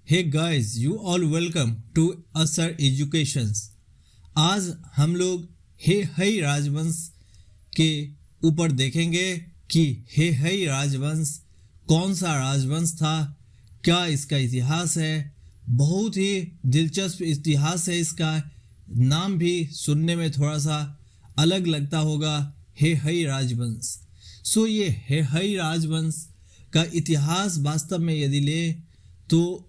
Hey guys, you all welcome to Asar educations. आज हम लोग हे हई राजवंश के ऊपर देखेंगे कि हे हई राजवंश कौन सा राजवंश था, क्या इसका इतिहास है। बहुत ही दिलचस्प इतिहास है इसका। नाम भी सुनने में थोड़ा सा अलग लगता होगा, हे हई राजवंश। ये हे हई राजवंश का इतिहास वास्तव में यदि ले तो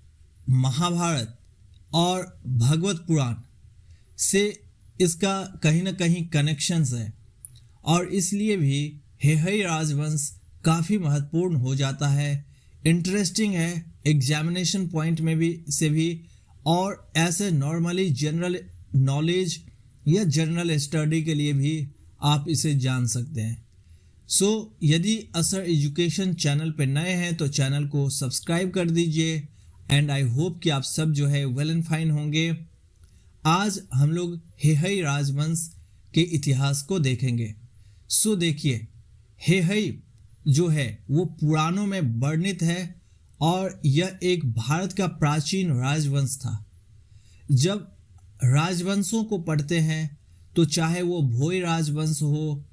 महाभारत और भगवत पुराण से इसका कहीं ना कहीं कनेक्शंस है, और इसलिए भी हे हई राजवंश काफ़ी महत्वपूर्ण हो जाता है। इंटरेस्टिंग है एग्जामिनेशन पॉइंट में भी से भी, और ऐसे नॉर्मली जनरल नॉलेज या जनरल स्टडी के लिए भी आप इसे जान सकते हैं। यदि असर एजुकेशन चैनल पर नए हैं तो चैनल को सब्सक्राइब कर दीजिए। एंड आई होप कि आप सब जो है वेल एंड फाइन होंगे। आज हम लोग हे हई राजवंश के इतिहास को देखेंगे। देखिए, हे हई जो है वो पुराणों में वर्णित है, और यह एक भारत का प्राचीन राजवंश था। जब राजवंशों को पढ़ते हैं तो चाहे वो भोई राजवंश हो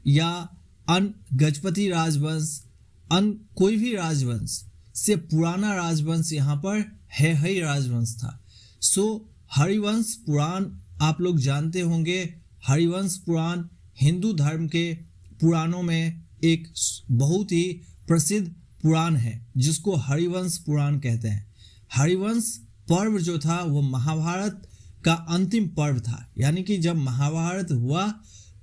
या गजपति राजवंश, कोई भी राजवंश से पुराना राजवंश यहाँ पर हे हई राजवंश था। हरिवंश पुराण आप लोग जानते होंगे। हरिवंश पुराण हिंदू धर्म के पुराणों में एक बहुत ही प्रसिद्ध पुराण है जिसको हरिवंश पुराण कहते हैं। हरिवंश पर्व जो था वो महाभारत का अंतिम पर्व था, यानी कि जब महाभारत हुआ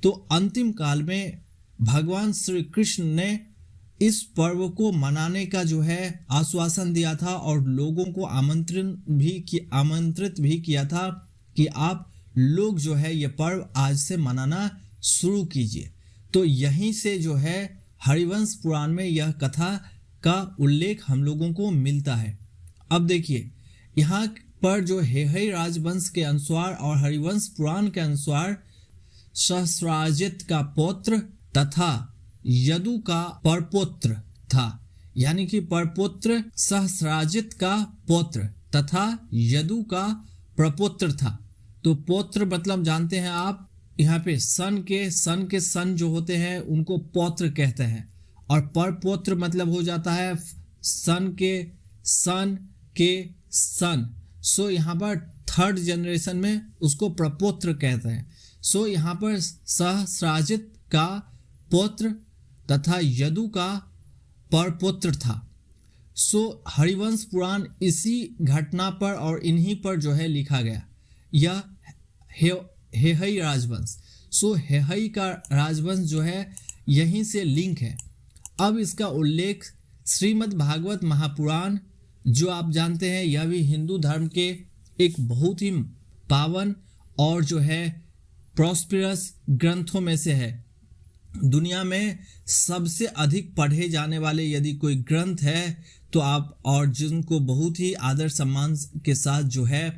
तो अंतिम काल में भगवान श्री कृष्ण ने इस पर्व को मनाने का जो है आश्वासन दिया था, और लोगों को आमंत्रित भी किया था कि आप लोग जो है ये पर्व आज से मनाना शुरू कीजिए। तो यहीं से जो है हरिवंश पुराण में यह कथा का उल्लेख हम लोगों को मिलता है। अब देखिए, यहाँ पर जो हे हई राजवंश के अनुसार और हरिवंश पुराण के अनुसार सहस्राजित का पौत्र तथा यदु का परपौत्र था, यानी कि परपौत्र सहस्राजित का पौत्र तथा यदु का प्रपौत्र था। तो पौत्र मतलब जानते हैं आप, यहाँ पे सन के सन जो होते हैं उनको पौत्र कहते हैं, और परपौत्र मतलब हो जाता है सन के सन। यहाँ पर थर्ड जनरेशन में उसको प्रपौत्र कहते हैं। यहाँ पर सहस्राजित का पौत्र तथा यदु का परपौत्र था। हरिवंश पुराण इसी घटना पर और इन्हीं पर जो है लिखा गया, यह हे हई राजवंश। हे हई का राजवंश जो है यहीं से लिंक है। अब इसका उल्लेख श्रीमद् भागवत महापुराण, जो आप जानते हैं यह भी हिंदू धर्म के एक बहुत ही पावन और जो है प्रॉस्पिरस ग्रंथों में से है। दुनिया में सबसे अधिक पढ़े जाने वाले यदि कोई ग्रंथ है तो आप, और जिनको बहुत ही आदर सम्मान के साथ जो है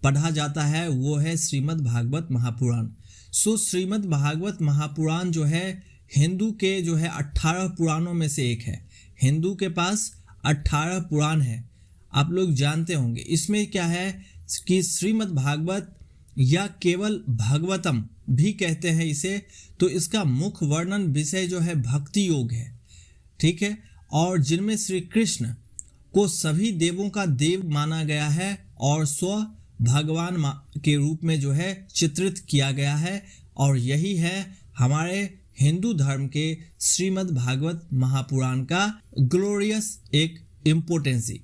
पढ़ा जाता है, वो है श्रीमद् भागवत महापुराण। श्रीमद् भागवत महापुराण जो है हिंदू के जो है 18 पुराणों में से एक है। हिंदू के पास 18 पुराण है, आप लोग जानते होंगे। इसमें क्या है कि श्रीमद् भागवत या केवल भागवतम भी कहते हैं इसे, तो इसका मुख्य वर्णन विषय जो है भक्ति योग है, ठीक है, और जिनमें श्री कृष्ण को सभी देवों का देव माना गया है और स्व भगवान के रूप में जो है चित्रित किया गया है, और यही है हमारे हिंदू धर्म के श्रीमद् भागवत महापुराण का ग्लोरियस एक इम्पोर्टेंसी।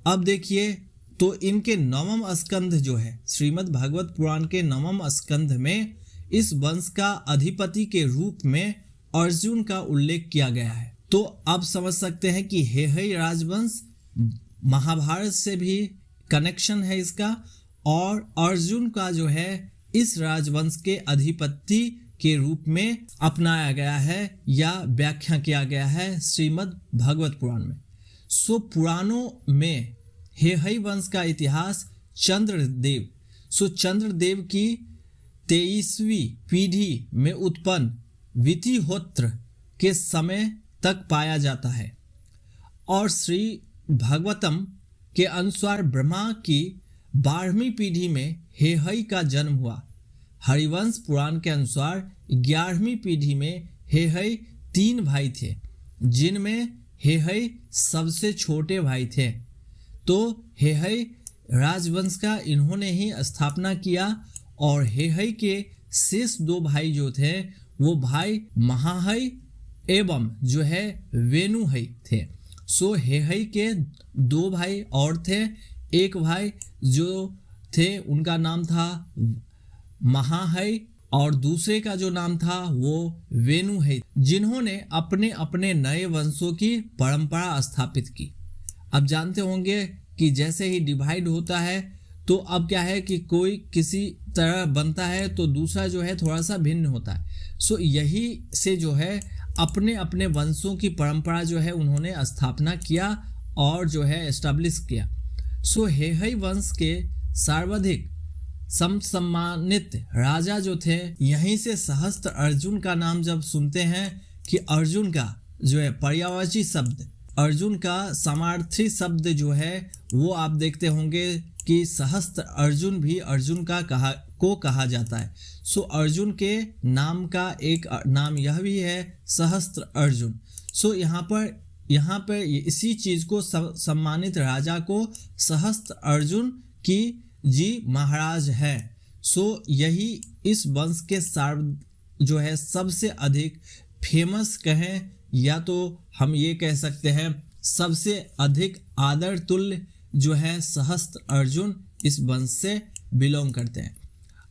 अब देखिए, तो इनके नवम स्कंध जो है श्रीमद् भागवत पुराण के नवम स्कंध में इस वंश का अधिपति के रूप में अर्जुन का उल्लेख किया गया है। तो अब समझ सकते हैं कि हे हई राजवंश महाभारत से भी कनेक्शन है इसका, और अर्जुन का जो है इस राजवंश के अधिपति के रूप में अपनाया गया है या व्याख्या किया गया है श्रीमद् भागवत पुराण में। पुराणों में हे हई वंश का इतिहास चंद्रदेव की 23वीं पीढ़ी में उत्पन्न वितिहोत्र के समय तक पाया जाता है, और श्री भागवतम के अनुसार ब्रह्मा की 12वीं पीढ़ी में हेहई का जन्म हुआ। हरिवंश पुराण के अनुसार 11वीं पीढ़ी में हेहई 3 भाई थे, जिनमें हेहई सबसे छोटे भाई थे। तो हेहई राजवंश का इन्होंने ही स्थापना किया और हेहई के शेष 2 भाई जो थे वो भाई महाहई एवं जो है वेनुहई थे। सो हेहई के 2 भाई और थे। एक भाई जो थे उनका नाम था महाहई और दूसरे का जो नाम था वो वेनुहई, जिन्होंने अपने अपने नए वंशों की परंपरा स्थापित की। अब जानते होंगे कि जैसे ही डिवाइड होता है तो अब क्या है कि कोई किसी तरह बनता है तो दूसरा जो है थोड़ा सा भिन्न होता है। सो यही से जो है अपने अपने वंशों की परंपरा जो है उन्होंने स्थापना किया और जो है एस्टेब्लिश किया। सो हेहई वंश के सर्वाधिक सम्मानित राजा जो थे, यहीं से सहस्त्र अर्जुन का नाम जब सुनते हैं कि अर्जुन का जो है पर्यायवाची शब्द, अर्जुन का समार्थी शब्द जो है वो आप देखते होंगे कि सहस्त्र अर्जुन भी अर्जुन का कहा जाता है। सो अर्जुन के नाम का एक नाम यह भी है सहस्त्र अर्जुन। सो यहाँ पर इसी चीज को सम्मानित राजा को सहस्त्र अर्जुन की जी महाराज है। सो यही इस वंश के जो है सबसे अधिक फेमस कहें या तो हम ये कह सकते हैं सबसे अधिक आदर तुल्य जो है सहस्त्र अर्जुन इस वंश से बिलोंग करते हैं।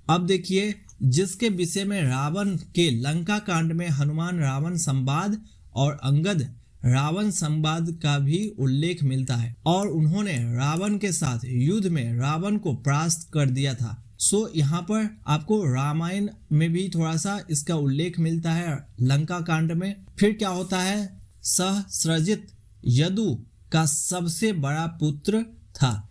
अब देखिए, जिसके विषय में रावण के लंका कांड में हनुमान रावण संवाद और अंगद रावण संवाद का भी उल्लेख मिलता है और उन्होंने रावण के साथ युद्ध में रावण को परास्त कर दिया था। सो यहाँ पर आपको रामायण में भी थोड़ा सा इसका उल्लेख मिलता है लंका कांड में। फिर क्या होता है, सहस्रजित यदु का सबसे बड़ा पुत्र था।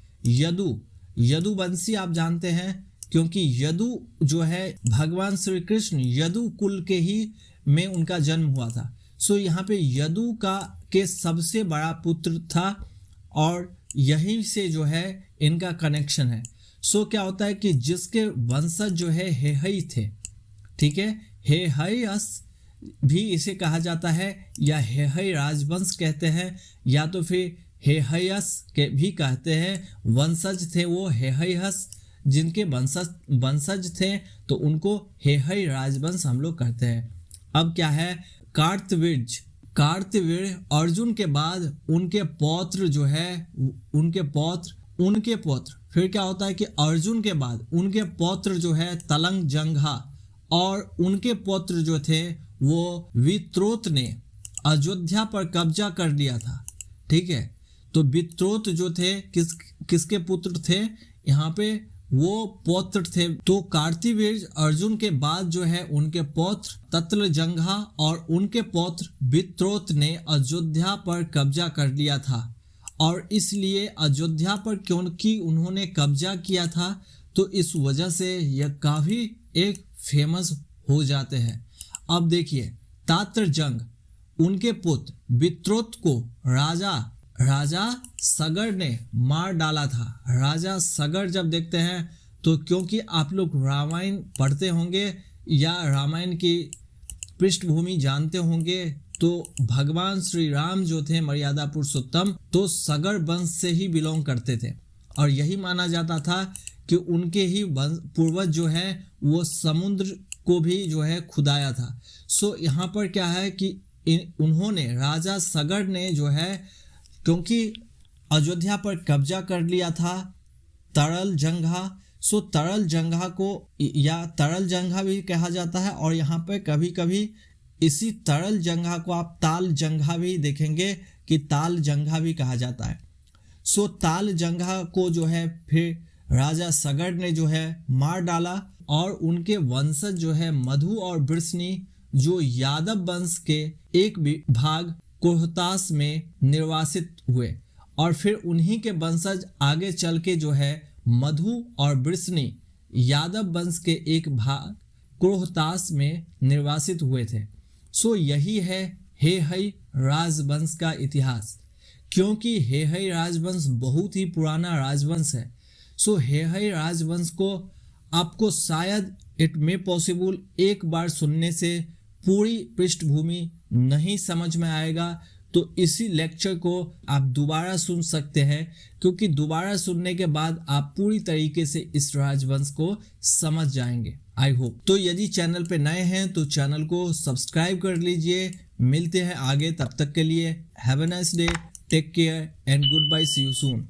यदुवंशी आप जानते हैं क्योंकि यदु जो है भगवान श्री कृष्ण यदु कुल के ही में उनका जन्म हुआ था। सो यहाँ पे यदु के सबसे बड़ा पुत्र था और यहीं से जो है इनका कनेक्शन है। सो क्या होता है कि जिसके वंशज जो है हेहई थे, ठीक है, हेहईस भी इसे कहा जाता है या हेहई राजवंश कहते हैं या तो फिर हेहईस के भी कहते हैं। वंशज थे वो हेहईस, जिनके वंशज थे तो उनको हेहई राजवंश हम लोग कहते हैं। अब क्या है, कार्तवीर्य अर्जुन के बाद उनके पौत्र जो है उनके पौत्र फिर क्या होता है कि अर्जुन के बाद उनके पौत्र जो है तलंग जंघा और उनके पौत्र जो थे वो वित्रोत ने अयोध्या पर कब्जा कर लिया था। ठीक है, तो वित्रोत जो थे किसके पुत्र थे, यहाँ पे वो पौत्र थे। तो कार्तवीर्य अर्जुन के बाद जो है उनके पौत्र तत्लजंघा और उनके पौत्र वित्रोत ने अयोध्या पर कब्जा कर लिया था और इसलिए अयोध्या पर क्योंकि उन्होंने कब्जा किया था तो इस वजह से यह काफी एक फेमस हो जाते हैं। अब देखिए, तात्रजंग उनके पुत्र वित्रोत को राजा सगर ने मार डाला था। राजा सगर जब देखते हैं तो क्योंकि आप लोग रामायण पढ़ते होंगे या रामायण की पृष्ठभूमि जानते होंगे तो भगवान श्री राम जो थे मर्यादा पुरुषोत्तम तो सगर वंश से ही बिलोंग करते थे और यही माना जाता था कि उनके ही पूर्वज जो है वो समुद्र को भी जो है खुदाया था। सो यहाँ पर क्या है कि उन्होंने राजा सगर ने जो है क्योंकि अयोध्या पर कब्जा कर लिया था तरल जंघा, सो तरल जंघा को या तरल जंघा भी कहा जाता है और यहाँ पे कभी कभी इसी तरल जंघा को आप ताल जंघा भी देखेंगे कि ताल जंघा भी कहा जाता है। सो ताल जंघा को जो है फिर राजा सगर ने जो है मार डाला और उनके वंशज जो है मधु और वृष्णि जो यादव वंश के एक भाग कोहतास में निर्वासित हुए और फिर उन्हीं के वंशज आगे चल के जो है मधु और वृष्णि यादव वंश के एक भाग कोहतास में निर्वासित हुए थे। सो यही है हेहई राजवंश का इतिहास क्योंकि हेहई राजवंश बहुत ही पुराना राजवंश है। सो हेहई राजवंश को आपको शायद इट मे पॉसिबल एक बार सुनने से पूरी पृष्ठभूमि नहीं समझ में आएगा, तो इसी लेक्चर को आप दोबारा सुन सकते हैं, क्योंकि दोबारा सुनने के बाद आप पूरी तरीके से इस राजवंश को समझ जाएंगे, आई होप। तो यदि चैनल पे नए हैं तो चैनल को सब्सक्राइब कर लीजिए। मिलते हैं आगे, तब तक के लिए have a nice day, take care and good bye, see you soon.